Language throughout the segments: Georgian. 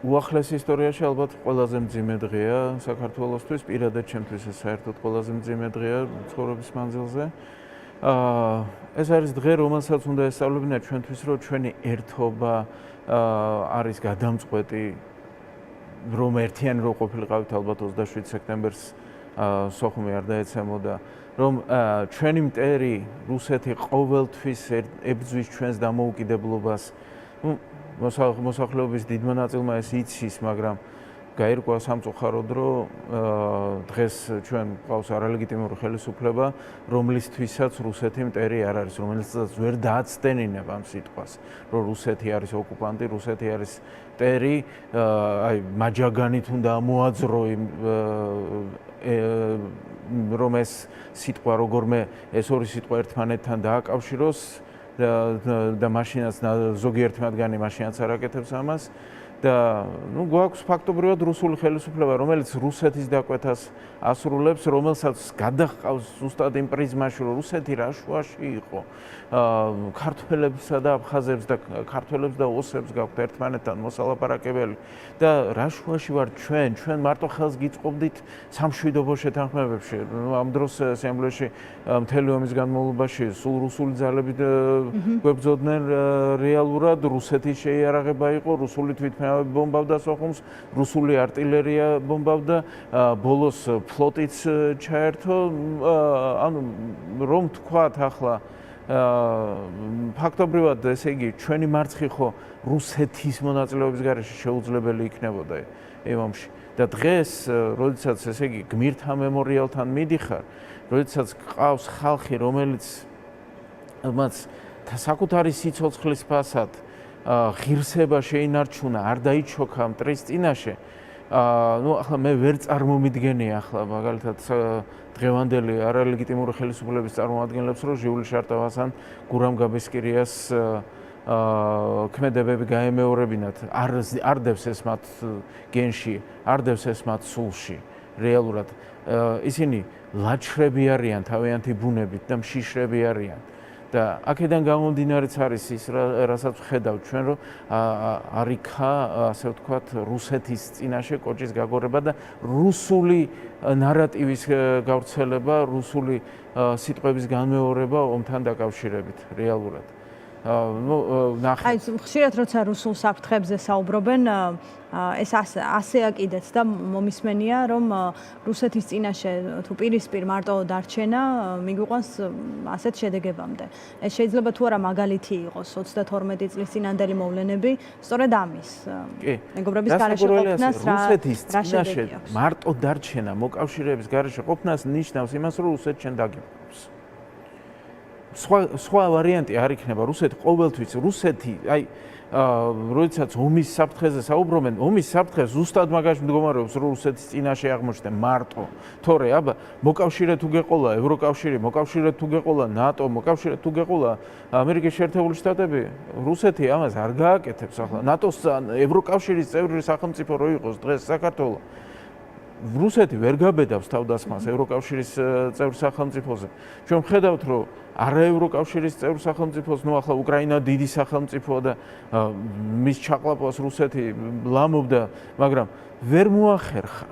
უახლეს ისტორიაში ალბათ ყველაზე მძიმე დღეა საქართველოსთვის, პირადად ჩემთვის ეს საერთოდ ყველაზე მძიმე დღეა ცხოვრების მანძილზე. ეს არის დღე, რომელსაც უნდა ესწავლებინათ ჩვენთვის, რომ ჩვენი ერთობა არის გადამწყვეტი, რომ ერთიანი რო ყოფილიყავით ალბათ 27 სექტემბერს სოხუმი არ დაეცემოდა, რომ ჩვენი მტერი რუსეთი ყოველთვის ებრძვის ჩვენს დამოუკიდებლობას. მოსახლეობის დიდმა ნაწილმა ეს იცის, მაგრამ გაირკვა სამწუხაროდ, რომ დღეს ჩვენ გვყავს არალეგიტიმური ხელისუფლება, რომლისთვისაც რუსეთი მტერი არ არის, რომელსაც ვერ დააცდენინებ ამ სიტყვას, რომ რუსეთი არის ოკუპანტი, რუსეთი არის მტერი, აი მაჯაგანით უნდა მოაძრო რომ ეს სიტყვა როგორმე ეს ორი სიტყვა ერთმანეთთან დააკავშიროს და მაშინაც ზოგიერთი მათგანი მაშინაც არ აკეთებს ამას და გვაქვს ფაქტობრივად რუსული ხელისუფლება, რომელიც რუსეთის დაკვეთას ასრულებს, რომელსაც გადაჰყავს ზუსტად იმ პრიზმაში, რომ რუსეთი რა შუაში იყო. ქართველებსა და აფხაზებს და ქართველებს და ოსებს გაქვთ ერთმანეთთან მოსალაპარაკებელი და რა შუაში ვართ ჩვენ მარტო ხელს გიწყობდით სამშვიდობო შეთანხმებებში. ამ დროს ასამბლეაში მთელი ომის განმავლობაში სულ რუსული ძალები გვებრძოდნენ რეალურად, რუსეთის შეიარაღება იყო, რუსული თვითმფრინავები ბომბავდა სოხუმს, რუსული артиლერია ბომბავდა, ბოლოს ფლოტიც ჩაერთო, ანუ რომ თქვათ ახლა ფაქტობრივად ესე იგი ჩვენი მარცხი ხო რუსეთის მონაწილეობის გარეშე შეუძლებელი იქნებოდა იმ ომში და დღეს როდესაც ესე იგი გმირთა მემორიალთან მიდიხარ, როდესაც ყავს ხალხი, რომელიც საკუთარი სიცოცხლის ფასად ღირსება შეინარჩუნა, არ დაიჩოქა მტრის წინაშე. ახლა მე ვერ წარმომიდგენია ახლა მაგალითად დღევანდელი არალეგიტიმური ხელისუფლების წარმომადგენლებს, რომ ჟიული შარტავასთან გურამ გაბესკირიას ქმედებები გაემეორებინათ, არ დევს ეს მათ გენში, არ დევს ეს მათ სულში. რეალურად ისინი ლაჩრები არიან თავიანთი ბუნებით და მშიშრები არიან. და აქედან გამომდინარეც არის ის, რასაც ვხედავთ ჩვენ, რომ არ იქა, ასე ვთქვათ, რუსეთის წინაშე კოჭის გაგორება და რუსული ნარატივის გავრცელება, რუსული სიტყვების განმეორება ომთან დაკავშირებით რეალურად. აი, ხშირად როცა რუსულ საფრთხებზე საუბრობენ, ეს ასე აკიდეთ და მომისმენია, რომ რუსეთის წინაშე თუ პირისპირ მარტო დარჩენა მიგვიყვანს ასეთ შედეგებამდე. ეს შეიძლება თუ არა მაგალითი იყოს 22 წლის წინანდელი მოვლენები, სწორედ ამის. მეგობრების გარეშე ყოფნას რუსეთის წინაშე მარტო დარჩენა მოკავშირეების გარეშე ყოფნას ნიშნავს იმას, რომ რუსეთს შენ დაგიბრუნებს. სხვა ვარიანტი არ იქნება. რუსეთი ყოველთვის აი როდესაც ომის საფრთხეზე საუბრობენ, ომის საფრთხე ზუსტად მაგაში მდგომარეობს, რომ რუსეთის წინაშე აღმოჩნდა მარტო. თორე აბა მოკავშირე თუ გეყოლა ევროკავშირი, მოკავშირე თუ გეყოლა ნატო, მოკავშირე თუ გეყოლა ამერიკის შეერთებული შტატები, რუსეთი ამას არ გააკეთებს ახლა. ნატოს ევროკავშირის წევრი სახელმწიფო რო იყოს დღეს საქართველო, რუსეთი ვერ გაბედავს თავდასხმას ევროკავშირის წევრ სახელმწიფოზე. ჩვენ ვხედავთ, რომ არა ევროკავშირის წევრ სახელმწიფოს, ახლა უკრაინა დიდი სახელმწიფოა და მის ჩაყლაპვას რუსეთი ლამობდა, მაგრამ ვერ მოახერხა.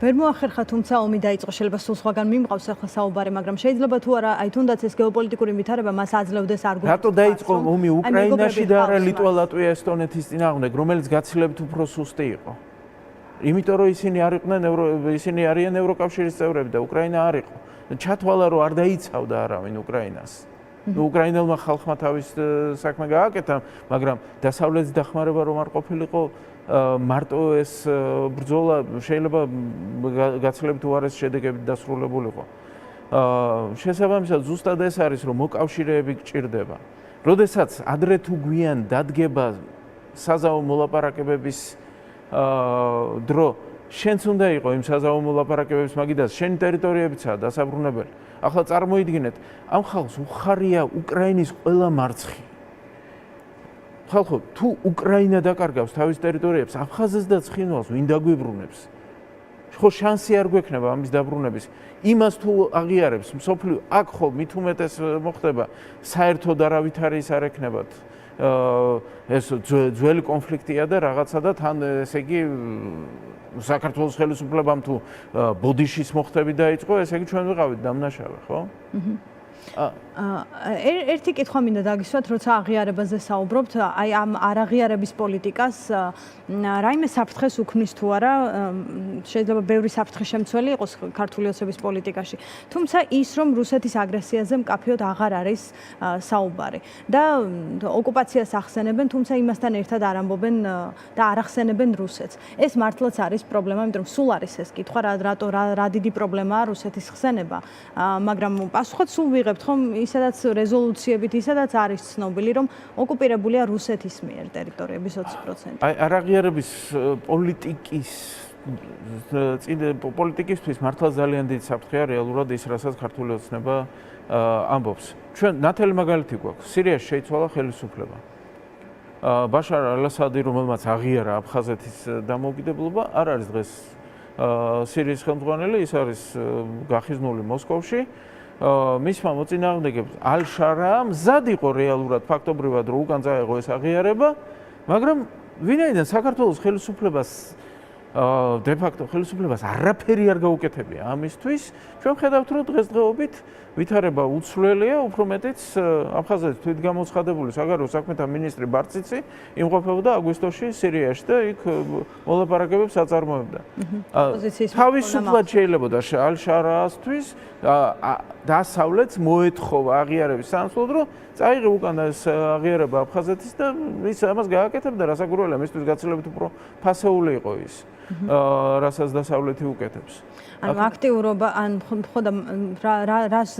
ვერ მოახერხა, თუმცა ომი დაიწყო, შეიძლება სულ სხვაგან მიმყავს ახლა საუბარი, მაგრამ შეიძლება თუ არა, აი თუნდაც ეს გეოპოლიტიკური ვითარება მას აძლევდეს არგუმენტს. რატო დაიწყო ომი უკრაინაში და არა ლიტვა, ლატვია, ესტონეთის წინააღმდეგ, რომელიც გაცილებით უფრო სუსტი იყო? იმიტომ რომ ისინი არიან ევროკავშირის წევრები და უკრაინა არ იყო. ჩათვალა რომ არ დაიცავდა არავინ უკრაინას. უკრაინელმა ხალხმა თავის საქმე გააკეთა, მაგრამ დასავლეთის დახმარება რომ არ ყოფილიყო, მარტო ეს ბრძოლა შეიძლება გაცილებით უარეს შედეგებით დასრულებულიყო. შესაბამისად ზუსტად ეს არის, რომ მოკავშირეები გჭირდება. როდესაც ადრე თუ გვიან დადგება საზავო მოლაპარაკებების დრო, შენც უნდა იყო იმ საზავო მოლაპარაკებების მაგიდას, შენი ტერიტორიებიცაა დასაბრუნებელი. ახლა წარმოიდგინეთ, ამ ხალხს უხარია უკრაინის ყველა მარცხი. ხალხო, თუ უკრაინა დაკარგავს თავის ტერიტორიებს, აფხაზეთს და ცხინვალს ვინ დაგვიბრუნებს? ხო შანსი არ გვექნება ამის დაბრუნების. იმას თუ აღიარებს მსოფლიო, აქ ხო მით უმეტეს მოხდება საერთოდ არავითარი ის არ ექნებათ. ეს ძველი კონფლიქტია და რაღაცა და თან ესე იგი საქართველოს ხელისუფლებამ თუ ბოდიშის მოხდები დაიწყო, ესე იგი ჩვენ ვიყავით დამნაშავე, ხო? ერთი კითხვა მინდა დაგისვათ, როცა აღიარებაზე საუბრობთ, აი ამ არაღიარების პოლიტიკას რაიმე საფრთხეს უქმნის თუ არა, შეიძლება ბევრი საფრთხე შემცველი იყოს ქართული ოცნების პოლიტიკაში, თუმცა ის, რომ რუსეთის აგრესიაზე მკაფიოდ აღარ არის საუბარი და ოკუპაციას ახსენებენ, თუმცა იმასთან ერთად არ ამბობენ და არ ახსენებენ რუსეთს. ეს მართლაც არის პრობლემა, იმიტომ რომ სულ არის ეს კითხვა, რა დიდი პრობლემაა რუსეთის ხსენება, მაგრამ პასუხად სულ ვიღებთ ხომ ისედაც რეზოლუციებით, ისედაც არის ცნობილი, რომ ოკუპირებულია რუსეთის მიერ ტერიტორიების 20%. აი არაღიარების პოლიტიკისთვის მართლა ძალიან დიდი საფრთხეა რეალურად ის, რასაც ქართული ოცნება ამბობს. ჩვენ ნათელი მაგალითი გვაქვს. სირიაში შეიცვალა ხელისუფლება. ბაშარ ალ-ასადი, რომელმაც აღიარა აფხაზეთის დამოუკიდებლობა, არ არის დღეს სირიის ხელმძღვანელი, ის არის გახიზნული მოსკოვში. მისმა მოწინააღმდეგეებს ალ-შარა მზად იყო რეალურად ფაქტობრივად რომ უკან წაეღო ეს აღიარება, მაგრამ ვინაიდან საქართველოს ხელისუფლებას დე ფაქტო ხელისუფლებას არაფერი არ გაუკეთებია ამისთვის, ჩვენ ხედავთ რომ დღესდღეობით ვითარება უცვლელია, უფრო მეტიც აფხაზეთის თვითგამოცხადებული საგარეო საქმეთა მინისტრი ბარციცი იმყოფებოდა აგვისტოში სირიაში და იქ მოლაპარაკებებს აწარმოებდა. თავისუფლად შეიძლებოდა ალ-შარაასთვის დასავლეთს მოეთხოვა აღიარების სანაცვლოდ, რომ წაიღე უკან ეს აღიარება აფხაზეთის და ის ამას გააკეთებდა, რასაკვირველია, მისთვის გაცილებით უფრო ფასეული იყო ის. რასაც დასავლეთი უკეთებს. ანუ აქტიურობა, ან ხოდა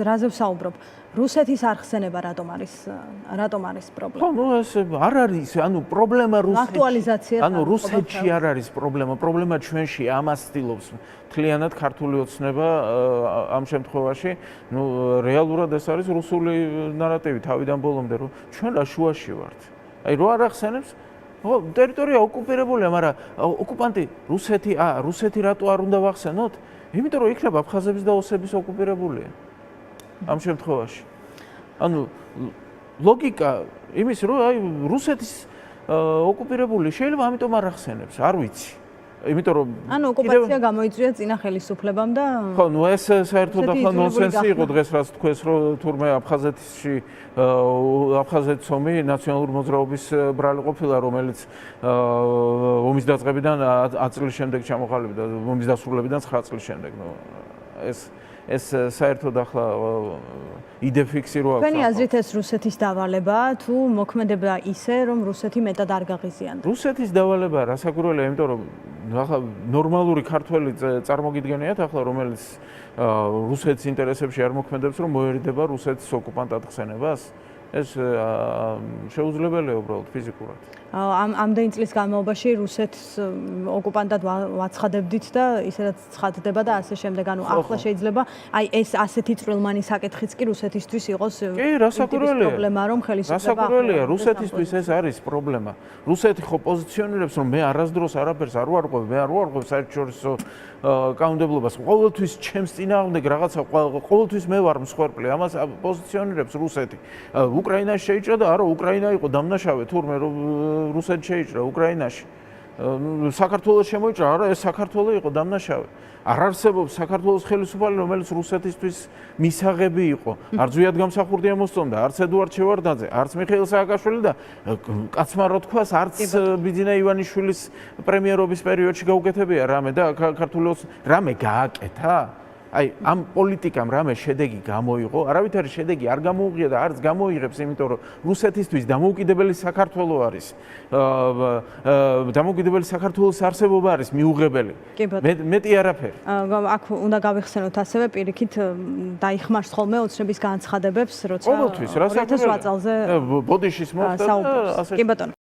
რაზე ვსაუბრობ? რუსეთის არხსენება რატომ არის პრობლემა? ხო, ნუ ეს არ არის, ანუ პრობლემა რუსეთში. აქტუალიზაცია. ანუ რუსეთში არ არის პრობლემა, პრობლემა ჩვენში ამას ცდილობს მთლიანად ქართული ოცნება ამ შემთხვევაში, ნუ რეალურად ეს არის რუსული ნარატივი თავიდან ბოლომდე, რომ ჩვენ რა შუაში ვართ. აი რო არ ახსენებს ხო, ტერიტორია ოკუპირებულია, მაგრამ ოკუპანტი რუსეთი რატო არ უნდა ვახსენოთ? იმიტომ რომ იქნება აფხაზების და ოსების ოკუპირებულია. ამ შემთხვევაში. ანუ ლოგიკა იმის რომ აი რუსეთის ოკუპირებული შეიძლება ამიტომ არ ახსენებს, არ ვიცი. იმიტომ რომ ანუ ოკუპაცია გამოიწვია წინა ხელისუფლებამ და ხო, ნუ ეს საერთოდ ახლა ნონსენსი იყო დღეს რაც თქვეს რომ თურმე აფხაზეთში აფხაზეთის ომი ნაციონალური მოძრაობის ბრალი ყოფილა, რომელიც ომის დაწყებიდან 10 წლის შემდეგ ჩამოყალიბდა, ომის დასრულებიდან 9 წლის შემდეგ. ნუ ეს საერთოდ ახლა იდე ფიქსი რო აქვს. თქვენი აზრით ეს რუსეთის დავალებაა თუ მოქმედება ისე, რომ რუსეთი მეტად არ გაღიზიანდა? რუსეთის დავალებაა, რასაკვირველია, იმიტომ რომ ახლა ნორმალური ქართველი წარმოგიდგენიათ ახლა, რომელიც რუსეთის ინტერესებში არ მოქმედებს, რომ მოერიდება რუსეთის ოკუპანტად ხსენებას? ეს შეუძლებელია უბრალოდ ფიზიკურად. ამდენი წლის განმავლობაში რუსეთს ოკუპანტად ვაცხადებდით და ისედაც ცხადდება და ასე შემდეგ. ანუ ახლა შეიძლება აი ეს ასეთი წვრილმანი საკითხიც კი რუსეთისთვის იყოს პრობლემა, რომ ხელისუფლება რასაკვირველია, რუსეთისთვის ეს არის პრობლემა. რუსეთი ხო პოზიციონირებს, რომ მე არასდროს არაფერს არ ვარღვევ, მე არ ვარღვევ საერთაშორისო კანონმდებლობას. ყოველთვის ჩემს წინააღმდეგ რაღაცა, ყოველთვის მე ვარ მსხვერპლი. ამას პოზიციონირებს რუსეთი. უკრაინაში შეიჭრა და არა, უკრაინა იყო დამნაშავე, თურმე რუსეთში შეიჭრა უკრაინაში. საქართველოს შემოიჭრა, არა, ეს საქართველო იყო დამნაშავე. არ არსებობს საქართველოს ხელისუფალი, რომელიც რუსეთისთვის მისაღები იყო. არც ზვიად გამსახურდია მოსწონდა, არც ედუარდ შევარდნაძე, არც მიხეილ სააკაშვილი და კაცმა რო თქვას, არც ბიძინა ივანიშვილის პრემიერობის პერიოდში გაუკეთებია რამე და საქართველოს რამე გააკეთა. აი ამ პოლიტიკამ რამე შედეგი გამოიღო, არავითარი შედეგი არ გამოუღია და არც გამოიღებს, იმიტომ რომ რუსეთისთვის დამოუკიდებელი საქართველო არის. დამოუკიდებელი საქართველოს არსებობა არის მიუღებელი. მეტი არაფერი. აქ უნდა გავიხსენოთ ასევე პირიქით დაიხმარს ხოლმე ოცნების განცხადებებს, როცა 2008 წელზე ბოდიშის მოხდა და ასე. კი ბატონო.